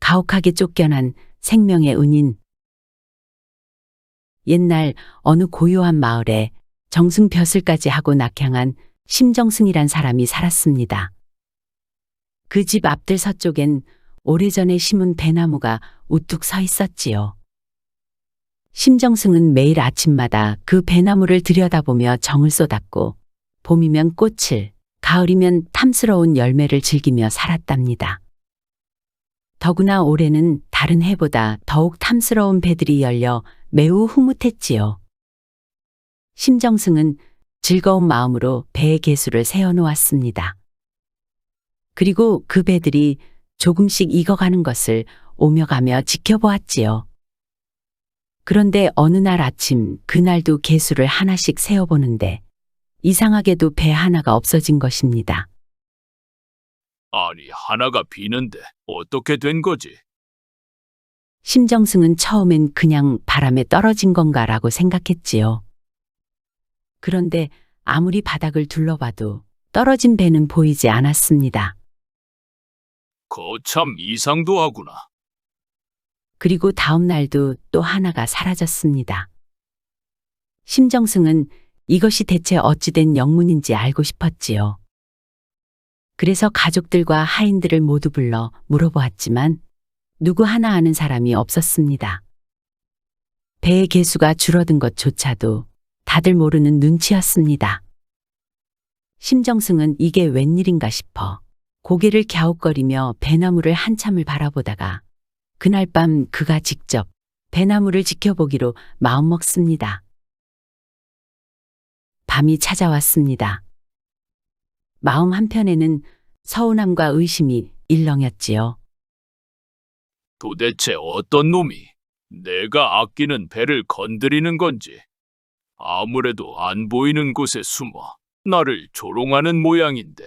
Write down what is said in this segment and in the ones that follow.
가혹하게 쫓겨난 생명의 은인. 옛날 어느 고요한 마을에 정승벼슬까지 하고 낙향한 심정승이란 사람이 살았습니다. 그 집 앞들 서쪽엔 오래전에 심은 배나무가 우뚝 서 있었지요. 심정승은 매일 아침마다 그 배나무를 들여다보며 정을 쏟았고 봄이면 꽃을, 가을이면 탐스러운 열매를 즐기며 살았답니다. 더구나 올해는 다른 해보다 더욱 탐스러운 배들이 열려 매우 흐뭇했지요. 심정승은 즐거운 마음으로 배의 개수를 세어놓았습니다. 그리고 그 배들이 조금씩 익어가는 것을 오며 가며 지켜보았지요. 그런데 어느 날 아침 그날도 개수를 하나씩 세어보는데 이상하게도 배 하나가 없어진 것입니다. 아니, 하나가 비는데 어떻게 된 거지? 심정승은 처음엔 그냥 바람에 떨어진 건가라고 생각했지요. 그런데 아무리 바닥을 둘러봐도 떨어진 배는 보이지 않았습니다. 거참 이상도 하구나. 그리고 다음 날도 또 하나가 사라졌습니다. 심정승은 이것이 대체 어찌된 영문인지 알고 싶었지요. 그래서 가족들과 하인들을 모두 불러 물어보았지만 누구 하나 아는 사람이 없었습니다. 배의 개수가 줄어든 것조차도 다들 모르는 눈치였습니다. 심정승은 이게 웬일인가 싶어 고개를 갸웃거리며 배나무를 한참을 바라보다가 그날 밤 그가 직접 배나무를 지켜보기로 마음먹습니다. 밤이 찾아왔습니다. 마음 한편에는 서운함과 의심이 일렁였지요. 도대체 어떤 놈이 내가 아끼는 배를 건드리는 건지. 아무래도 안 보이는 곳에 숨어 나를 조롱하는 모양인데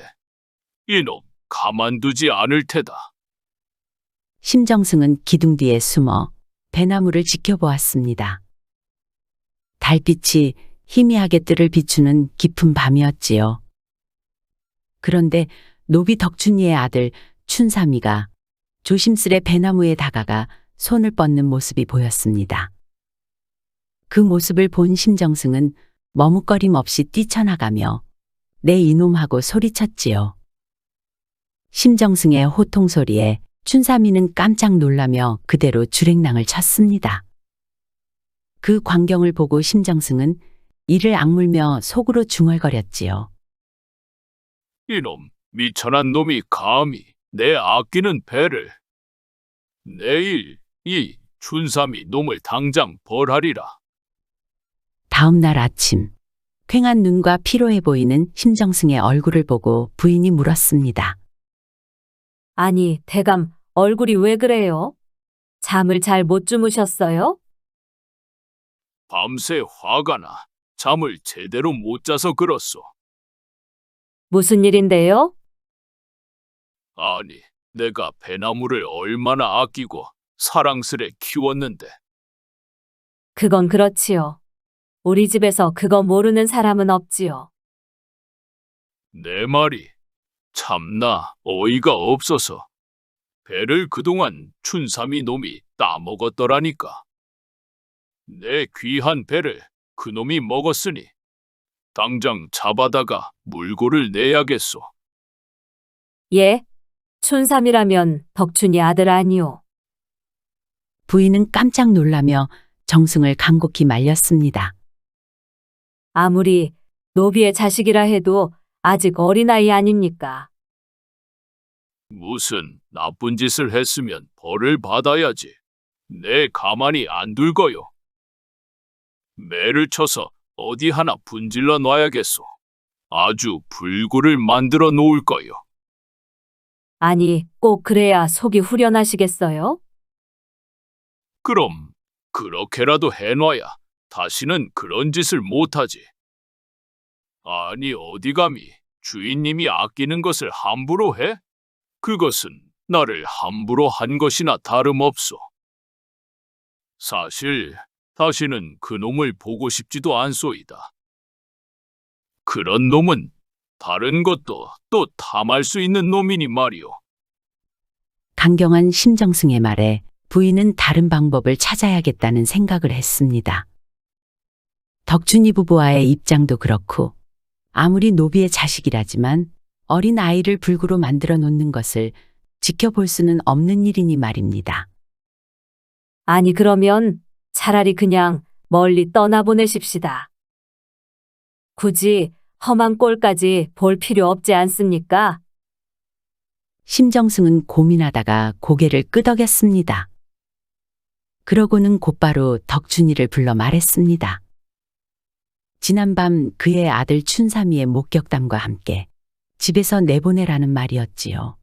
이놈 가만두지 않을 테다. 심정승은 기둥 뒤에 숨어 배나무를 지켜보았습니다. 달빛이 희미하게 뜰을 비추는 깊은 밤이었지요. 그런데 노비 덕춘이의 아들 춘삼이가 조심스레 배나무에 다가가 손을 뻗는 모습이 보였습니다. 그 모습을 본 심정승은 머뭇거림 없이 뛰쳐나가며 내 이놈하고 소리쳤지요. 심정승의 호통 소리에 춘삼이는 깜짝 놀라며 그대로 주랭랑을 쳤습니다. 그 광경을 보고 심정승은 이를 악물며 속으로 중얼거렸지요. 이놈 미천한 놈이 감히 내 아끼는 배를. 내일 이 춘삼이 놈을 당장 벌하리라. 다음 날 아침, 퀭한 눈과 피로해 보이는 심정승의 얼굴을 보고 부인이 물었습니다. 아니, 대감, 얼굴이 왜 그래요? 잠을 잘 못 주무셨어요? 밤새 화가 나 잠을 제대로 못 자서 그렇소. 무슨 일인데요? 아니, 내가 배나무를 얼마나 아끼고 사랑스레 키웠는데 그건 그렇지요. 우리 집에서 그거 모르는 사람은 없지요. 내 말이 참나 어이가 없어서 배를 그동안 춘삼이 놈이 따먹었더라니까. 내 귀한 배를 그놈이 먹었으니 당장 잡아다가 물고를 내야겠소. 예? 춘삼이라면 덕춘이 아들 아니오. 부인은 깜짝 놀라며 정승을 간곡히 말렸습니다. 아무리 노비의 자식이라 해도 아직 어린아이 아닙니까? 무슨 나쁜 짓을 했으면 벌을 받아야지. 내 가만히 안 둘 거요. 매를 쳐서 어디 하나 분질러 놔야겠소. 아주 불구를 만들어 놓을 거요. 아니, 꼭 그래야 속이 후련하시겠어요? 그럼 그렇게라도 해놔야 다시는 그런 짓을 못하지. 아니 어디 감히 주인님이 아끼는 것을 함부로 해? 그것은 나를 함부로 한 것이나 다름없소. 사실 다시는 그 놈을 보고 싶지도 않소이다. 그런 놈은 다른 것도 또 탐할 수 있는 놈이니 말이오. 강경한 심정승의 말에 부인은 다른 방법을 찾아야겠다는 생각을 했습니다. 덕준이 부부와의 입장도 그렇고 아무리 노비의 자식이라지만 어린 아이를 불구로 만들어 놓는 것을 지켜볼 수는 없는 일이니 말입니다. 아니, 그러면 차라리 그냥 멀리 떠나보내십시다. 굳이 험한 꼴까지 볼 필요 없지 않습니까? 심정승은 고민하다가 고개를 끄덕였습니다. 그러고는 곧바로 덕준이를 불러 말했습니다. 지난밤 그의 아들 춘삼이의 목격담과 함께 집에서 내보내라는 말이었지요.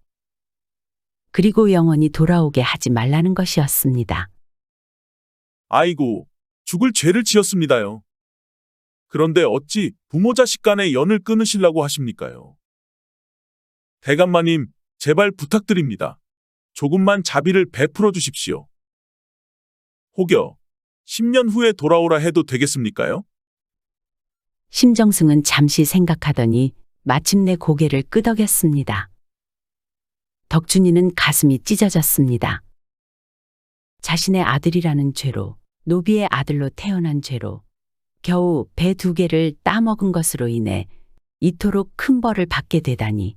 그리고 영원히 돌아오게 하지 말라는 것이었습니다. 아이고, 죽을 죄를 지었습니다요. 그런데 어찌 부모 자식 간의 연을 끊으시려고 하십니까요? 대감마님, 제발 부탁드립니다. 조금만 자비를 베풀어 주십시오. 혹여 10년 후에 돌아오라 해도 되겠습니까요? 심정승은 잠시 생각하더니 마침내 고개를 끄덕였습니다. 덕준이는 가슴이 찢어졌습니다. 자신의 아들이라는 죄로, 노비의 아들로 태어난 죄로 겨우 배 2개를 따먹은 것으로 인해 이토록 큰 벌을 받게 되다니.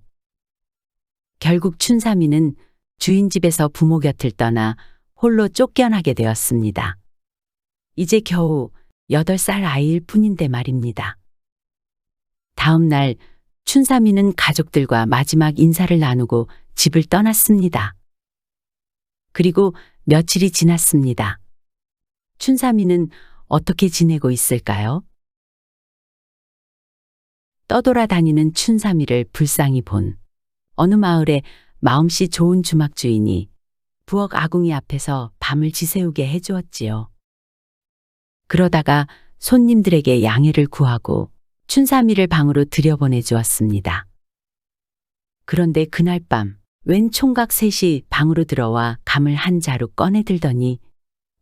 결국 춘삼이는 주인 집에서 부모 곁을 떠나 홀로 쫓겨나게 되었습니다. 이제 겨우 8살 아이일 뿐인데 말입니다. 다음 날 춘삼이는 가족들과 마지막 인사를 나누고 집을 떠났습니다. 그리고 며칠이 지났습니다. 춘삼이는 어떻게 지내고 있을까요? 떠돌아다니는 춘삼이를 불쌍히 본 어느 마을의 마음씨 좋은 주막 주인이 부엌 아궁이 앞에서 밤을 지새우게 해주었지요. 그러다가 손님들에게 양해를 구하고 춘삼이를 방으로 들여보내 주었습니다. 그런데 그날 밤 웬 총각 셋이 방으로 들어와 감을 한 자루 꺼내 들더니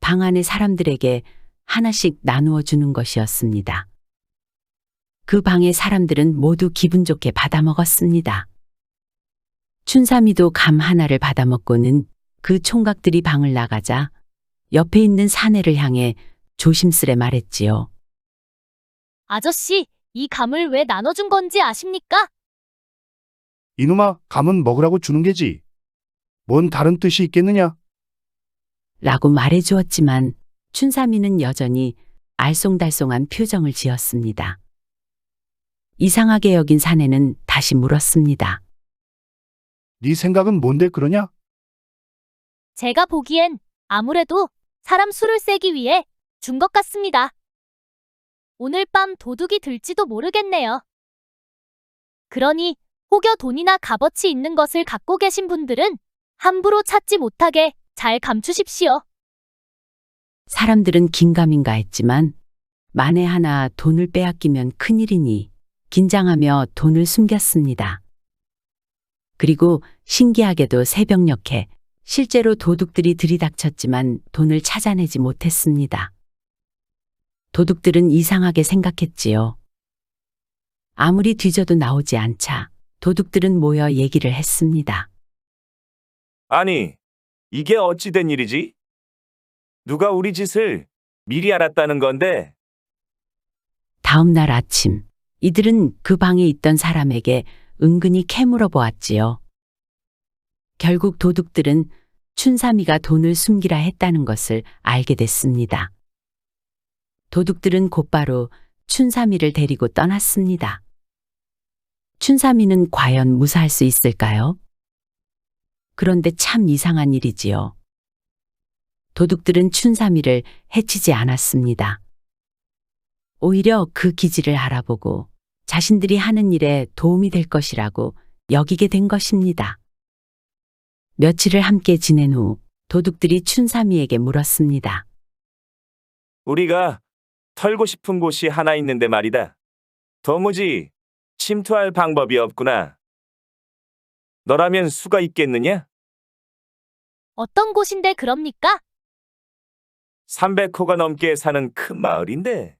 방 안의 사람들에게 하나씩 나누어 주는 것이었습니다. 그 방의 사람들은 모두 기분 좋게 받아먹었습니다. 춘삼이도 감 하나를 받아먹고는 그 총각들이 방을 나가자 옆에 있는 사내를 향해 조심스레 말했지요. 아저씨, 이 감을 왜 나눠준 건지 아십니까? 이놈아, 감은 먹으라고 주는 게지. 뭔 다른 뜻이 있겠느냐? 라고 말해 주었지만 춘삼이는 여전히 알쏭달쏭한 표정을 지었습니다. 이상하게 여긴 사내는 다시 물었습니다. 네 생각은 뭔데 그러냐? 제가 보기엔 아무래도 사람 수를 쐬기 위해 준 것 같습니다. 오늘 밤 도둑이 들지도 모르겠네요. 그러니 혹여 돈이나 값어치 있는 것을 갖고 계신 분들은 함부로 찾지 못하게 잘 감추십시오. 사람들은 긴가민가 했지만 만에 하나 돈을 빼앗기면 큰일이니 긴장하며 돈을 숨겼습니다. 그리고 신기하게도 새벽녘에 실제로 도둑들이 들이닥쳤지만 돈을 찾아내지 못했습니다. 도둑들은 이상하게 생각했지요. 아무리 뒤져도 나오지 않자 도둑들은 모여 얘기를 했습니다. 아니, 이게 어찌 된 일이지? 누가 우리 짓을 미리 알았다는 건데? 다음 날 아침 이들은 그 방에 있던 사람에게 은근히 캐물어 보았지요. 결국 도둑들은 춘삼이가 돈을 숨기라 했다는 것을 알게 됐습니다. 도둑들은 곧바로 춘삼이를 데리고 떠났습니다. 춘삼이는 과연 무사할 수 있을까요? 그런데 참 이상한 일이지요. 도둑들은 춘삼이를 해치지 않았습니다. 오히려 그 기질을 알아보고 자신들이 하는 일에 도움이 될 것이라고 여기게 된 것입니다. 며칠을 함께 지낸 후 도둑들이 춘삼이에게 물었습니다. 우리가 털고 싶은 곳이 하나 있는데 말이다. 도무지 침투할 방법이 없구나. 너라면 수가 있겠느냐? 어떤 곳인데 그럽니까? 300호가 넘게 사는 큰 마을인데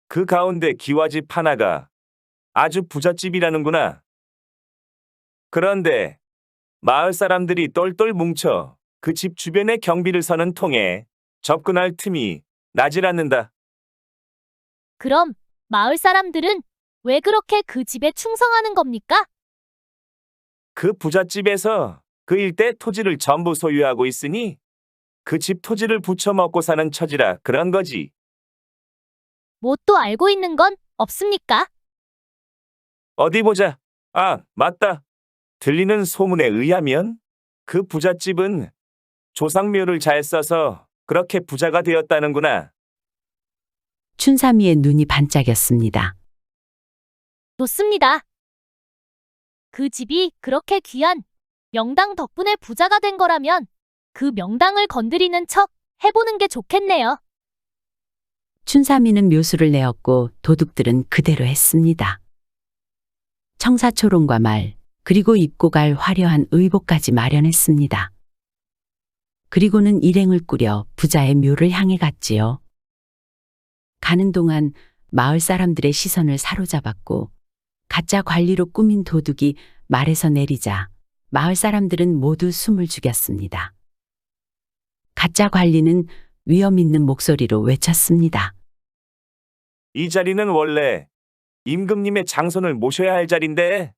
그 가운데 기와집 하나가 아주 부잣집이라는구나. 그런데 마을 사람들이 똘똘 뭉쳐 그 집 주변에 경비를 서는 통에 접근할 틈이 나질 않는다. 그럼 마을 사람들은 왜 그렇게 그 집에 충성하는 겁니까? 그 부잣집에서 그 일대 토지를 전부 소유하고 있으니 그 집 토지를 부쳐먹고 사는 처지라 그런 거지. 뭐 또 알고 있는 건 없습니까? 어디 보자. 아, 맞다. 들리는 소문에 의하면 그 부잣집은 조상묘를 잘 써서 그렇게 부자가 되었다는구나. 춘삼이의 눈이 반짝였습니다. 좋습니다. 그 집이 그렇게 귀한 명당 덕분에 부자가 된 거라면 그 명당을 건드리는 척 해보는 게 좋겠네요. 춘삼이는 묘수를 내었고 도둑들은 그대로 했습니다. 청사초롱과 말, 그리고 입고 갈 화려한 의복까지 마련했습니다. 그리고는 일행을 꾸려 부자의 묘를 향해 갔지요. 가는 동안 마을 사람들의 시선을 사로잡았고 가짜 관리로 꾸민 도둑이 말에서 내리자 마을 사람들은 모두 숨을 죽였습니다. 가짜 관리는 위험 있는 목소리로 외쳤습니다. 이 자리는 원래 임금님의 장손을 모셔야 할 자리인데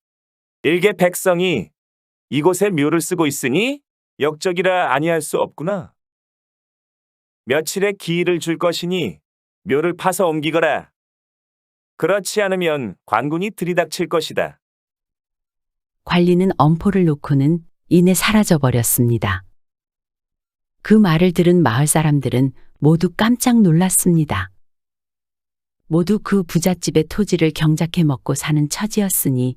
일개 백성이 이곳에 묘를 쓰고 있으니 역적이라 아니할 수 없구나. 며칠의 기일을 줄 것이니 묘를 파서 옮기거라. 그렇지 않으면 관군이 들이닥칠 것이다. 관리는 엄포를 놓고는 이내 사라져 버렸습니다. 그 말을 들은 마을 사람들은 모두 깜짝 놀랐습니다. 모두 그 부잣집의 토지를 경작해 먹고 사는 처지였으니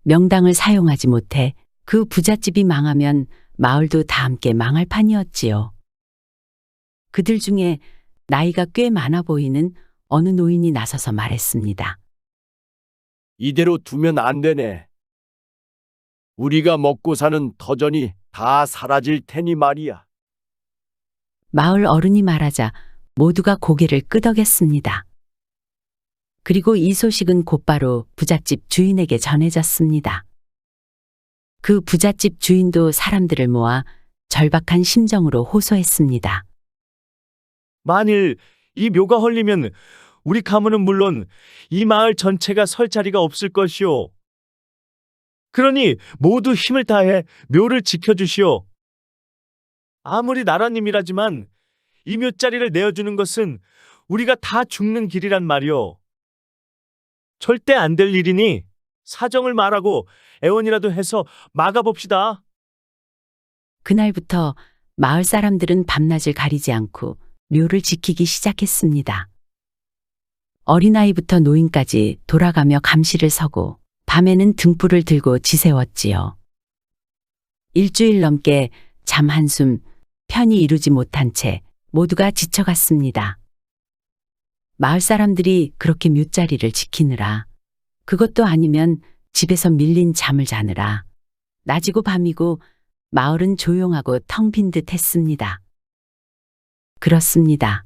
명당을 사용하지 못해 그 부잣집이 망하면 마을도 다 함께 망할 판이었지요. 그들 중에 나이가 꽤 많아 보이는 어느 노인이 나서서 말했습니다. 이대로 두면 안 되네. 우리가 먹고 사는 터전이 다 사라질 테니 말이야. 마을 어른이 말하자 모두가 고개를 끄덕였습니다. 그리고 이 소식은 곧바로 부잣집 주인에게 전해졌습니다. 그 부잣집 주인도 사람들을 모아 절박한 심정으로 호소했습니다. 만일 이 묘가 헐리면 우리 가문은 물론 이 마을 전체가 설 자리가 없을 것이오. 그러니 모두 힘을 다해 묘를 지켜주시오. 아무리 나라님이라지만 이 묘자리를 내어주는 것은 우리가 다 죽는 길이란 말이오. 절대 안 될 일이니 사정을 말하고 애원이라도 해서 막아봅시다. 그날부터 마을 사람들은 밤낮을 가리지 않고 묘를 지키기 시작했습니다. 어린아이부터 노인까지 돌아가며 감시를 서고 밤에는 등불을 들고 지새웠지요. 일주일 넘게 잠 한숨 편히 이루지 못한 채 모두가 지쳐갔습니다. 마을 사람들이 그렇게 묘자리를 지키느라 그것도 아니면 집에서 밀린 잠을 자느라 낮이고 밤이고 마을은 조용하고 텅 빈 듯 했습니다. 그렇습니다.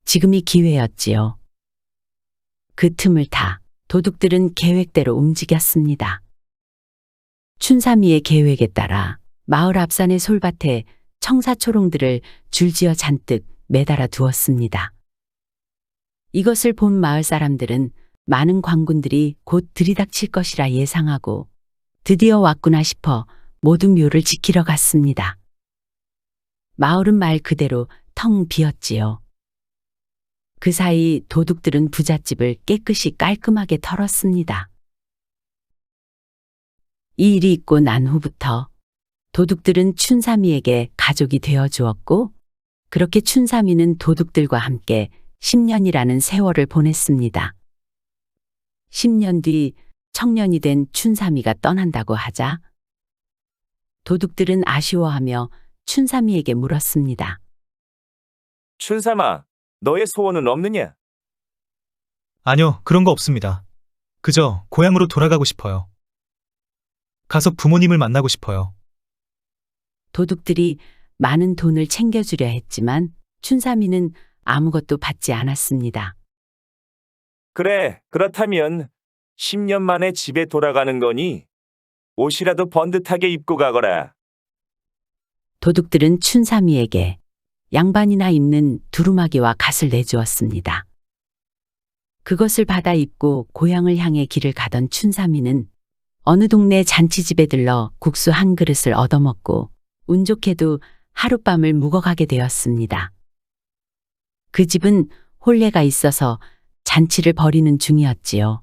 지금이 기회였지요. 그 틈을 타 도둑들은 계획대로 움직였습니다. 춘삼이의 계획에 따라 마을 앞산의 솔밭에 청사초롱들을 줄지어 잔뜩 매달아 두었습니다. 이것을 본 마을 사람들은 많은 광군들이 곧 들이닥칠 것이라 예상하고 드디어 왔구나 싶어 모두 묘를 지키러 갔습니다. 마을은 말 그대로 텅 비었지요. 그 사이 도둑들은 부잣집을 깨끗이 깔끔하게 털었습니다. 이 일이 있고 난 후부터 도둑들은 춘삼이에게 가족이 되어 주었고 그렇게 춘삼이는 도둑들과 함께 10년이라는 세월을 보냈습니다. 10년 뒤 청년이 된 춘삼이가 떠난다고 하자 도둑들은 아쉬워하며 춘삼이에게 물었습니다. 춘삼아, 너의 소원은 없느냐? 아니요, 그런 거 없습니다. 그저 고향으로 돌아가고 싶어요. 가서 부모님을 만나고 싶어요. 도둑들이 많은 돈을 챙겨주려 했지만 춘삼이는 아무것도 받지 않았습니다. 그래, 그렇다면 10년 만에 집에 돌아가는 거니 옷이라도 번듯하게 입고 가거라. 도둑들은 춘삼이에게 양반이나 입는 두루마기와 갓을 내주었습니다. 그것을 받아 입고 고향을 향해 길을 가던 춘삼이는 어느 동네 잔치집에 들러 국수 한 그릇을 얻어먹고 운 좋게도 하룻밤을 묵어가게 되었습니다. 그 집은 혼례가 있어서 잔치를 벌이는 중이었지요.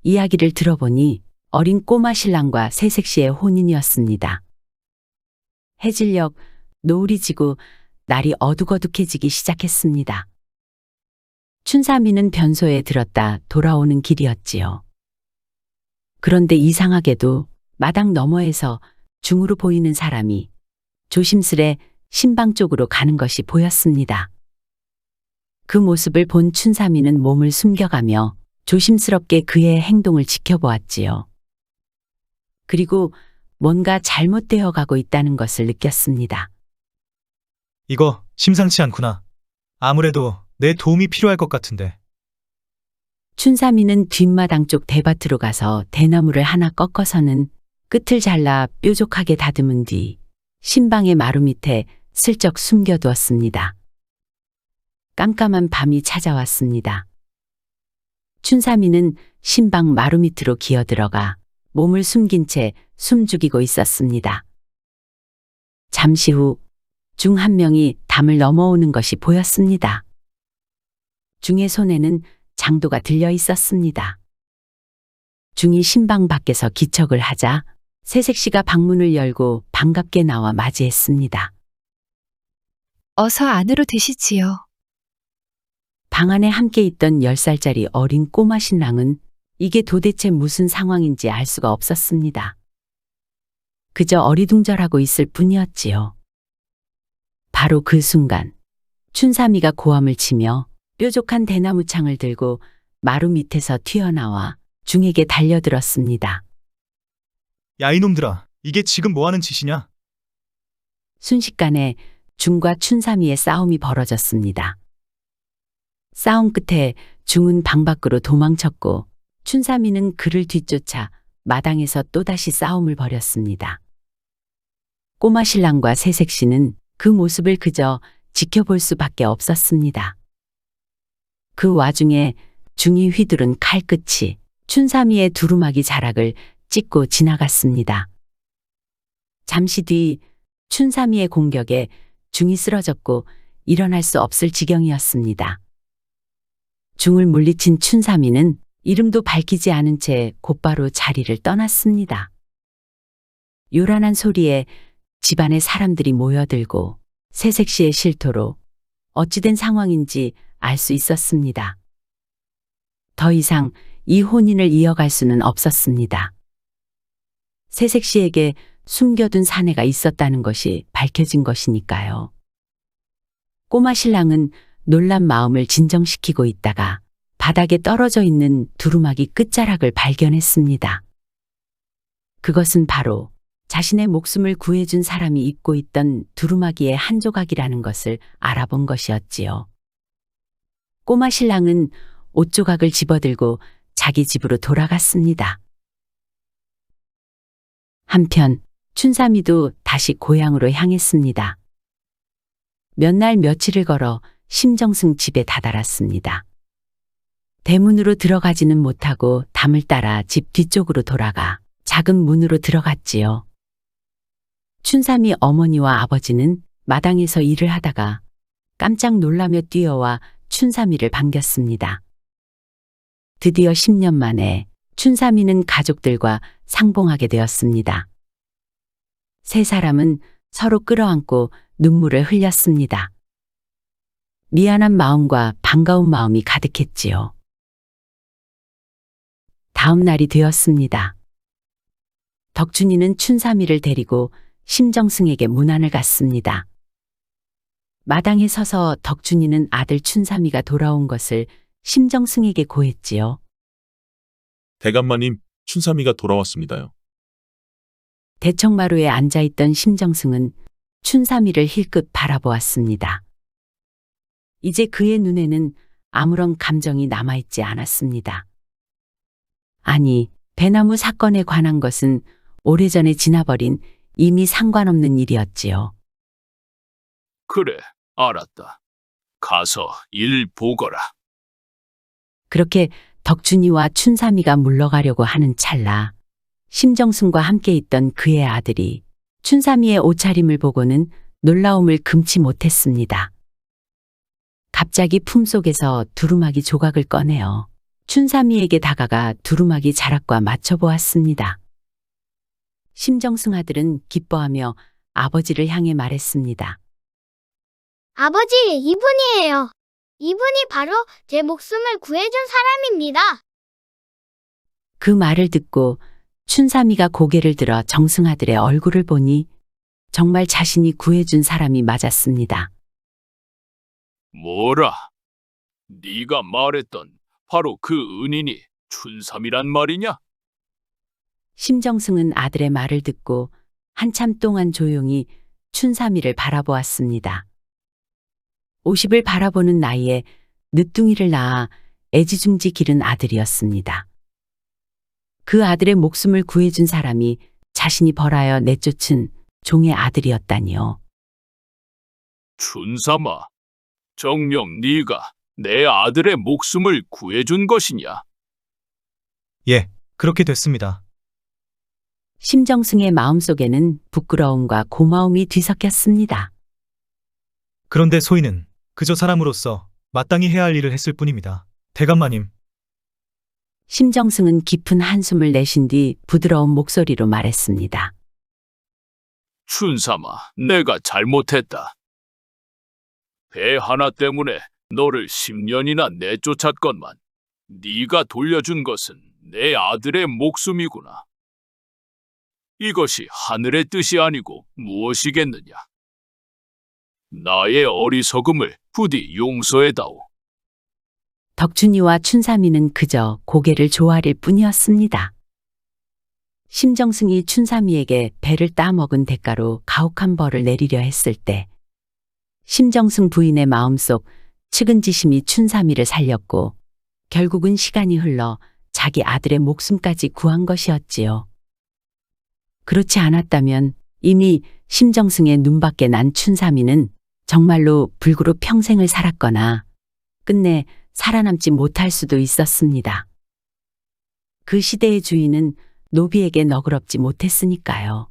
이야기를 들어보니 어린 꼬마 신랑과 새색시의 혼인이었습니다. 해질녘 노을이 지고 날이 어둑어둑해지기 시작했습니다. 춘삼이는 변소에 들었다 돌아오는 길이었지요. 그런데 이상하게도 마당 너머에서 중으로 보이는 사람이 조심스레 신방 쪽으로 가는 것이 보였습니다. 그 모습을 본 춘삼이는 몸을 숨겨가며 조심스럽게 그의 행동을 지켜보았지요. 그리고 뭔가 잘못되어 가고 있다는 것을 느꼈습니다. 이거 심상치 않구나. 아무래도 내 도움이 필요할 것 같은데. 춘삼이는 뒷마당 쪽 대밭으로 가서 대나무를 하나 꺾어서는 끝을 잘라 뾰족하게 다듬은 뒤 신방의 마루 밑에 슬쩍 숨겨두었습니다. 깜깜한 밤이 찾아왔습니다. 춘삼이는 신방 마루 밑으로 기어들어가 몸을 숨긴 채 숨죽이고 있었습니다. 잠시 후 중 한 명이 담을 넘어오는 것이 보였습니다. 중의 손에는 장도가 들려 있었습니다. 중이 신방 밖에서 기척을 하자 새색시가 방문을 열고 반갑게 나와 맞이했습니다. 어서 안으로 드시지요. 방 안에 함께 있던 10살짜리 어린 꼬마 신랑은 이게 도대체 무슨 상황인지 알 수가 없었습니다. 그저 어리둥절하고 있을 뿐이었지요. 바로 그 순간 춘삼이가 고함을 치며 뾰족한 대나무 창을 들고 마루 밑에서 튀어나와 중에게 달려들었습니다. 야 이놈들아, 이게 지금 뭐하는 짓이냐? 순식간에 중과 춘삼이의 싸움이 벌어졌습니다. 싸움 끝에 중은 방 밖으로 도망쳤고 춘삼이는 그를 뒤쫓아 마당에서 또다시 싸움을 벌였습니다. 꼬마 신랑과 새색시는 그 모습을 그저 지켜볼 수밖에 없었습니다. 그 와중에 중이 휘두른 칼끝이 춘삼이의 두루마기 자락을 찍고 지나갔습니다. 잠시 뒤 춘삼이의 공격에 중이 쓰러졌고 일어날 수 없을 지경이었습니다. 중을 물리친 춘삼이는 이름도 밝히지 않은 채 곧바로 자리를 떠났습니다. 요란한 소리에 집안의 사람들이 모여들고 새색시의 실토로 어찌된 상황인지 알 수 있었습니다. 더 이상 이 혼인을 이어갈 수는 없었습니다. 새색시에게 숨겨둔 사내가 있었다는 것이 밝혀진 것이니까요. 꼬마 신랑은 놀란 마음을 진정시키고 있다가 바닥에 떨어져 있는 두루마기 끝자락을 발견했습니다. 그것은 바로 자신의 목숨을 구해준 사람이 입고 있던 두루마기의 한 조각이라는 것을 알아본 것이었지요. 꼬마 신랑은 옷 조각을 집어들고 자기 집으로 돌아갔습니다. 한편 춘삼이도 다시 고향으로 향했습니다. 몇 날 며칠을 걸어 심정승 집에 다다랐습니다. 대문으로 들어가지는 못하고 담을 따라 집 뒤쪽으로 돌아가 작은 문으로 들어갔지요. 춘삼이 어머니와 아버지는 마당에서 일을 하다가 깜짝 놀라며 뛰어와 춘삼이를 반겼습니다. 드디어 10년 만에 춘삼이는 가족들과 상봉하게 되었습니다. 세 사람은 서로 끌어안고 눈물을 흘렸습니다. 미안한 마음과 반가운 마음이 가득했지요. 다음 날이 되었습니다. 덕준이는 춘삼이를 데리고 심정승에게 문안을 갔습니다. 마당에 서서 덕준이는 아들 춘삼이가 돌아온 것을 심정승에게 고했지요. 대감마님, 춘삼이가 돌아왔습니다요. 대청마루에 앉아있던 심정승은 춘삼이를 힐끗 바라보았습니다. 이제 그의 눈에는 아무런 감정이 남아있지 않았습니다. 아니, 배나무 사건에 관한 것은 오래전에 지나버린 이미 상관없는 일이었지요. 그래, 알았다. 가서 일 보거라. 그렇게 덕준이와 춘삼이가 물러가려고 하는 찰나 심정순과 함께 있던 그의 아들이 춘삼이의 옷차림을 보고는 놀라움을 금치 못했습니다. 갑자기 품속에서 두루마기 조각을 꺼내어 춘삼이에게 다가가 두루마기 자락과 맞춰보았습니다. 심정승 아들은 기뻐하며 아버지를 향해 말했습니다. 아버지, 이분이에요. 이분이 바로 제 목숨을 구해준 사람입니다. 그 말을 듣고 춘삼이가 고개를 들어 정승 아들의 얼굴을 보니 정말 자신이 구해준 사람이 맞았습니다. 뭐라? 네가 말했던 바로 그 은인이 춘삼이란 말이냐? 심정승은 아들의 말을 듣고 한참 동안 조용히 춘삼이를 바라보았습니다. 50을 바라보는 나이에 늦둥이를 낳아 애지중지 기른 아들이었습니다. 그 아들의 목숨을 구해준 사람이 자신이 벌하여 내쫓은 종의 아들이었다니요. 춘삼아, 정녕 네가 내 아들의 목숨을 구해준 것이냐? 예, 그렇게 됐습니다. 심정승의 마음속에는 부끄러움과 고마움이 뒤섞였습니다. 그런데 소인은 그저 사람으로서 마땅히 해야 할 일을 했을 뿐입니다. 대감마님, 심정승은 깊은 한숨을 내쉰 뒤 부드러운 목소리로 말했습니다. 춘삼아, 내가 잘못했다. 배 하나 때문에 너를 10년이나 내쫓았건만 네가 돌려준 것은 내 아들의 목숨이구나. 이것이 하늘의 뜻이 아니고 무엇이겠느냐. 나의 어리석음을 부디 용서해다오. 덕준이와 춘삼이는 그저 고개를 조아릴 뿐이었습니다. 심정승이 춘삼이에게 배를 따먹은 대가로 가혹한 벌을 내리려 했을 때 심정승 부인의 마음속 측은지심이 춘삼이를 살렸고 결국은 시간이 흘러 자기 아들의 목숨까지 구한 것이었지요. 그렇지 않았다면 이미 심정승의 눈밖에 난 춘삼이는 정말로 불구로 평생을 살았거나 끝내 살아남지 못할 수도 있었습니다. 그 시대의 주인은 노비에게 너그럽지 못했으니까요.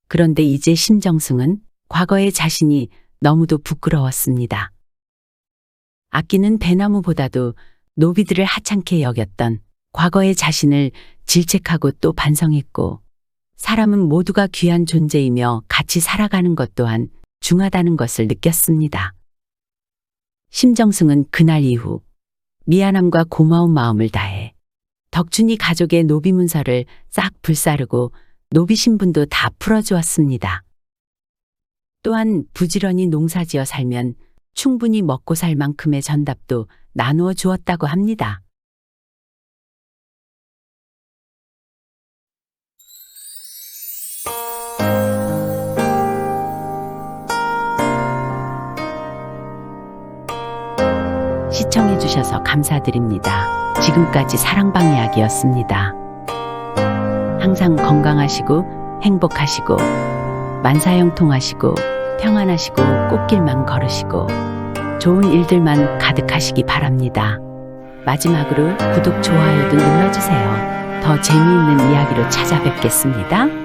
그런데 이제 심정승은 과거의 자신이 너무도 부끄러웠습니다. 아끼는 배나무보다도 노비들을 하찮게 여겼던 과거의 자신을 질책하고 또 반성했고, 사람은 모두가 귀한 존재이며 같이 살아가는 것 또한 중하다는 것을 느꼈습니다. 심정승은 그날 이후 미안함과 고마운 마음을 다해 덕준이 가족의 노비 문서를 싹 불사르고 노비 신분도 다 풀어주었습니다. 또한 부지런히 농사지어 살면 충분히 먹고 살 만큼의 전답도 나누어 주었다고 합니다. 시청해주셔서 감사드립니다. 지금까지 사랑방 이야기였습니다. 항상 건강하시고 행복하시고 만사형통하시고 평안하시고 꽃길만 걸으시고 좋은 일들만 가득하시기 바랍니다. 마지막으로 구독, 좋아요도 눌러주세요. 더 재미있는 이야기로 찾아뵙겠습니다.